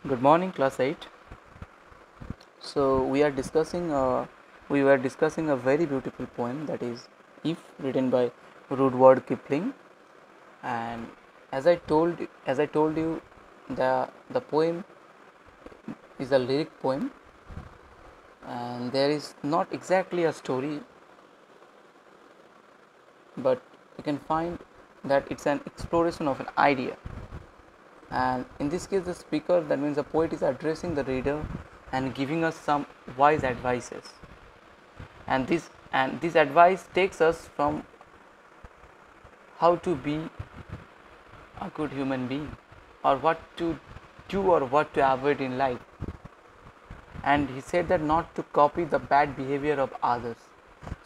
Good morning, class 8. So we were discussing a very beautiful poem, that is If, written by Rudyard Kipling. And as I told you, the poem is a lyric poem, and there is not exactly a story, but you can find that it's an exploration of an idea. And in this case, the speaker, that means the poet, is addressing the reader and giving us some wise advices. And this advice takes us from how to be a good human being, or what to do or what to avoid in life. And he said that not to copy the bad behavior of others.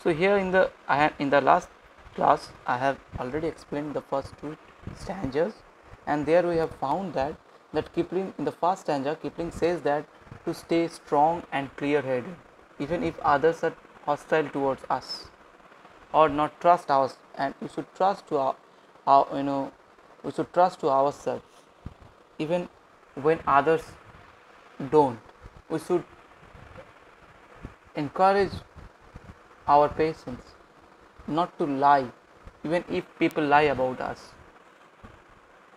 So here in the last class, I have already explained the first two stanzas, and there we have found that Kipling, in the first stanza, Kipling says that to stay strong and clear-headed even if others are hostile towards us, or not trust us, and we should trust to we should trust to ourselves even when others don't. We should encourage our patience not to lie even if people lie about us.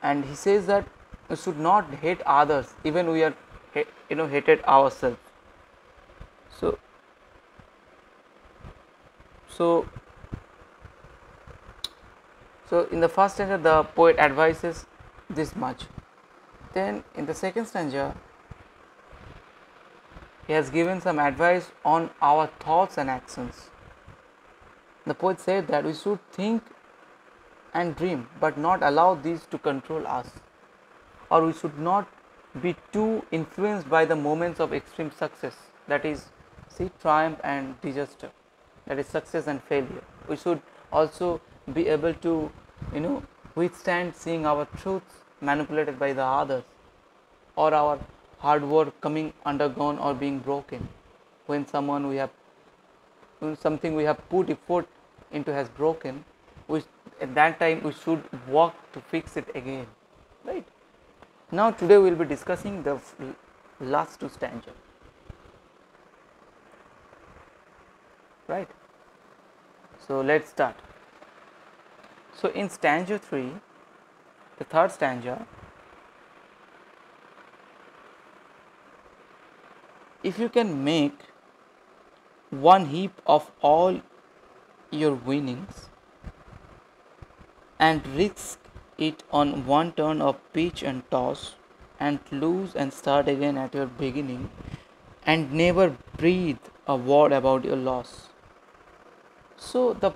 And he says that we should not hate others even we are hated ourselves. So so so in the first stanza, the poet advises this much. Then in the second stanza, he has given some advice on our thoughts and actions. The poet said that we should think and dream, but not allow these to control us, or we should not be too influenced by the moments of extreme success, that is, see, triumph and disaster, that is, success and failure. We should also be able to withstand seeing our truths manipulated by the others, or our hard work coming undergone or being broken. When something we have put effort into has broken, at that time we should work to fix it again, right? Now today we will be discussing the last two stanzas, right? So let's start. So in stanza 3, the third stanza, if you can make one heap of all your winnings and risk it on one turn of pitch and toss, and lose and start again at your beginning, and never breathe a word about your loss. So the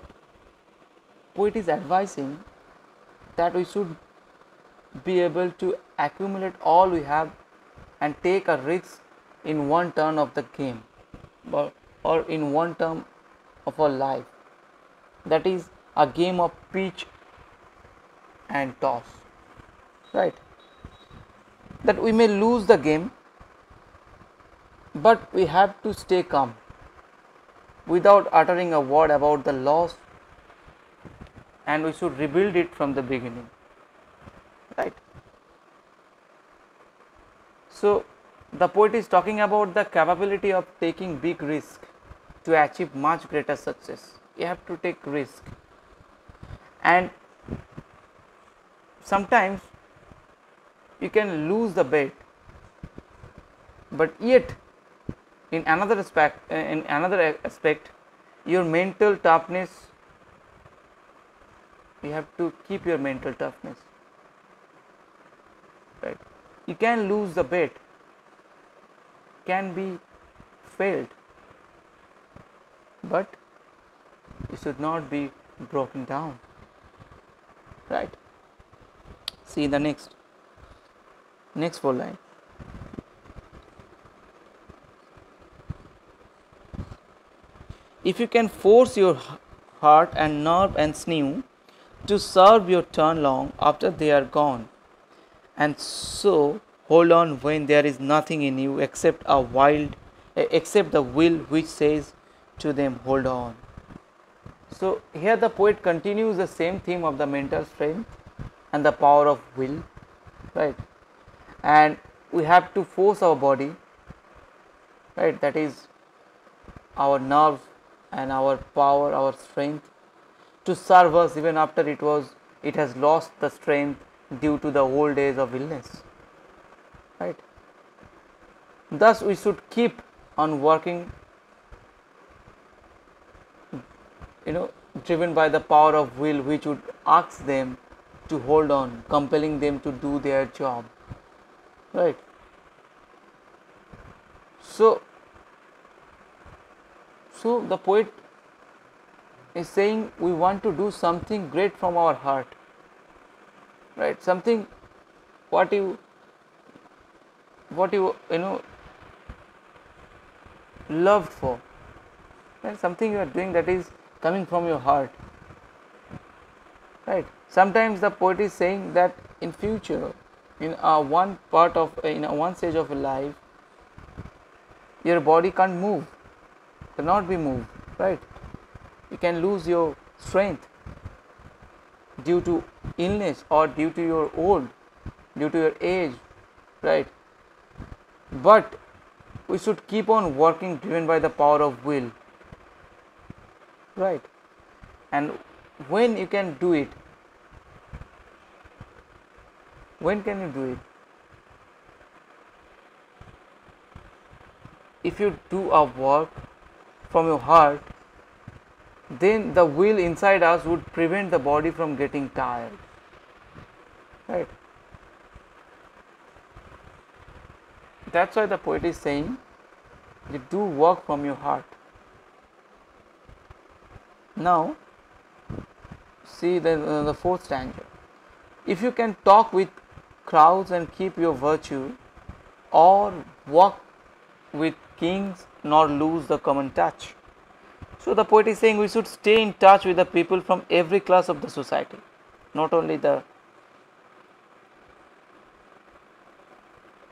poet is advising that we should be able to accumulate all we have and take a risk in one turn of the game, or in one term of our life, that is a game of pitch and toss, right? That we may lose the game, but we have to stay calm without uttering a word about the loss, and we should rebuild it from the beginning, right? So the poet is talking about the capability of taking big risk to achieve much greater success. You have to take risk, and sometimes you can lose the bet, but yet in another aspect, your mental toughness, you have to keep your mental toughness, right? You can lose the bet, can be failed, but you should not be broken down, right? See the next four line. If you can force your heart and nerve and sinew to serve your turn long after they are gone, and so hold on when there is nothing in you except the will which says to them, hold on. So here the poet continues the same theme of the mental strength and the power of will, right? And we have to force our body, right, that is our nerves and our power, our strength, to serve us even after it has lost the strength due to the old days of illness, right. Thus we should keep on working, driven by the power of will, which would ask them to hold on, compelling them to do their job, right. So the poet is saying we want to do something great from our heart, right, something what you loved for, right? Something you are doing that is coming from your heart, right. Sometimes the poet is saying that in future, in one stage of life, your body can't move, cannot be moved, right. You can lose your strength due to illness or due to your due to your age, right. But we should keep on working driven by the power of will, right. And when you can do it, when can you do it? If you do a work from your heart, then the will inside us would prevent the body from getting tired, right. That's why the poet is saying you do work from your heart. Now see the fourth stanza. If you can talk with crowds and keep your virtue, or walk with kings nor lose the common touch. So the poet is saying we should stay in touch with the people from every class of the society, not only the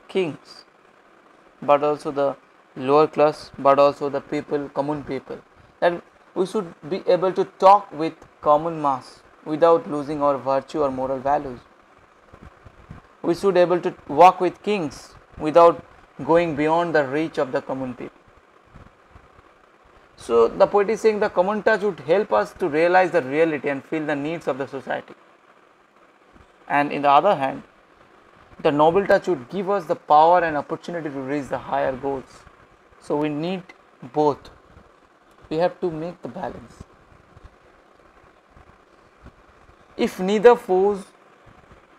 kings, but also the lower class, but also the people, common people. That we should be able to talk with common mass without losing our virtue or moral values. We should be able to walk with kings without going beyond the reach of the common people. So the poet is saying the common touch would help us to realize the reality and feel the needs of the society. And in the other hand, the noble touch would give us the power and opportunity to reach the higher goals. So we need both. We have to make the balance. If neither foes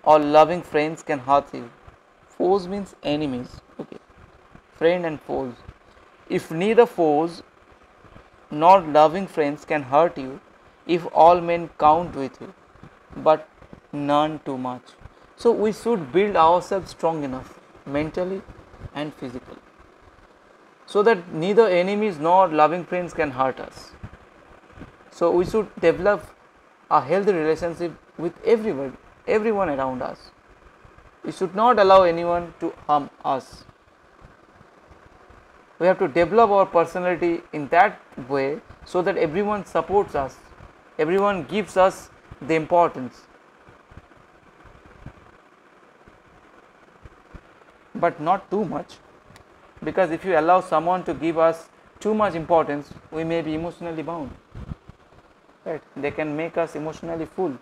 or loving friends can hurt you, foes means enemies, okay, friend and foes. If neither foes nor loving friends can hurt you, if all men count with you, but none too much. So we should build ourselves strong enough, mentally and physically, so that neither enemies nor loving friends can hurt us. So we should develop a healthy relationship with everyone around us. We should not allow anyone to harm us. We have to develop our personality in that way so that everyone supports us, everyone gives us the importance. But not too much, because if you allow someone to give us too much importance, we may be emotionally bound, right. They can make us emotionally full.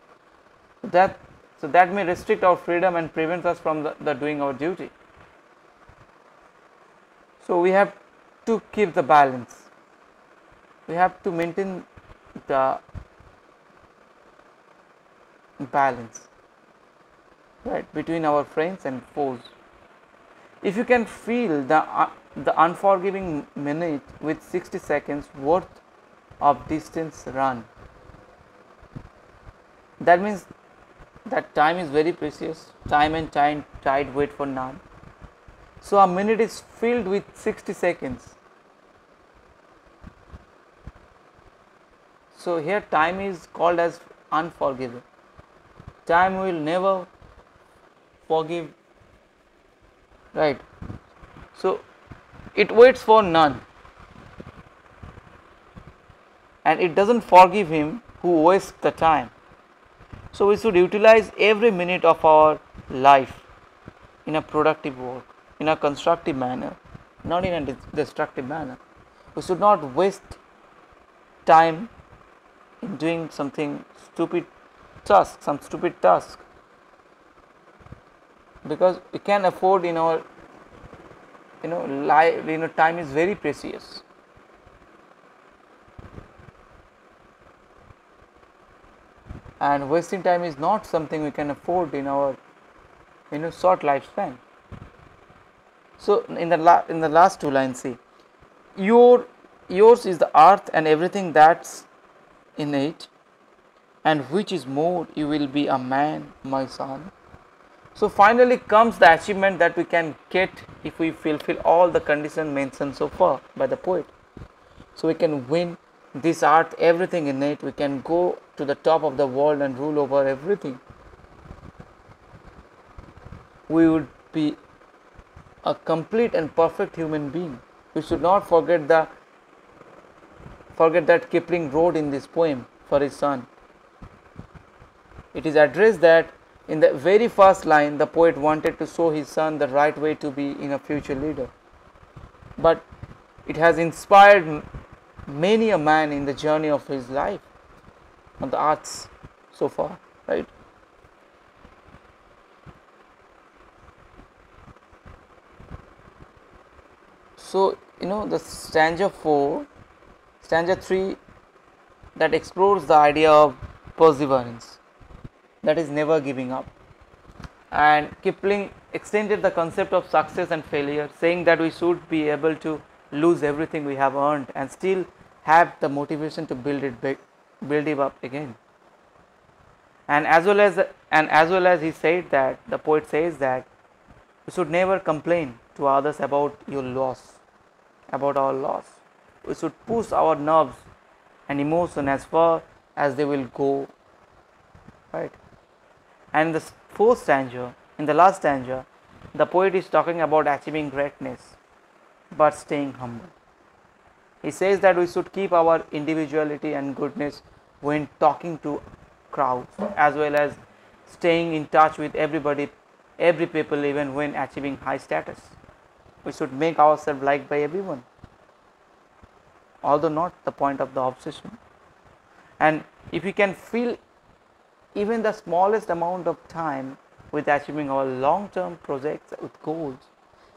So that may restrict our freedom and prevent us from the doing our duty. So we have to keep the balance. We have to maintain the balance, right, between our friends and foes. If you can feel the unforgiving minute with 60 seconds worth of distance run, that means that time is very precious. Time and tide wait for none. So a minute is filled with 60 seconds. So here time is called as unforgiving. Time will never forgive, right. So it waits for none, and it doesn't forgive him who wastes the time. So we should utilize every minute of our life in a productive work, in a constructive manner, not in a destructive manner. We should not waste time in doing something stupid some stupid task, because we can afford in our life. Time is very precious. And wasting time is not something we can afford in our short lifespan. So in the last two lines, see, yours is the earth and everything that's in it, and which is more, you will be a man, my son. So finally comes the achievement that we can get if we fulfill all the conditions mentioned so far by the poet. So we can win this earth, everything in it. We can go to the top of the world and rule over everything. We would be a complete and perfect human being. We should not forget that Kipling wrote in this poem for his son. It is addressed that in the very first line the poet wanted to show his son the right way to be in a future leader. But it has inspired many a man in the journey of his life on the arts so far, right? So the stanza 3, that explores the idea of perseverance, that is never giving up. And Kipling extended the concept of success and failure, saying that we should be able to lose everything we have earned and still have the motivation to build it up again. And as well as he said that, the poet says that we should never complain to others about our loss. We should push our nerves and emotion as far as they will go, right? And in the fourth stanza, in the last stanza, the poet is talking about achieving greatness but staying humble. He says that we should keep our individuality and goodness when talking to crowds, as well as staying in touch with every people, even when achieving high status. We should make ourselves liked by everyone, although not the point of the obsession. And if we can fill even the smallest amount of time with achieving our long-term projects with goals,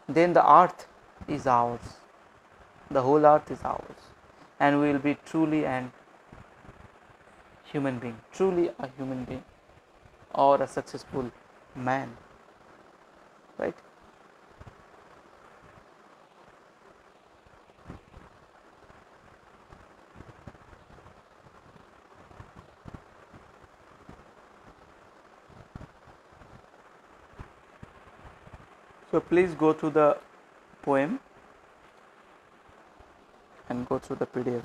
then the earth is ours. The whole earth is ours, and we will be truly a human being, or a successful man, right? So please go through the poem and go through the PDF.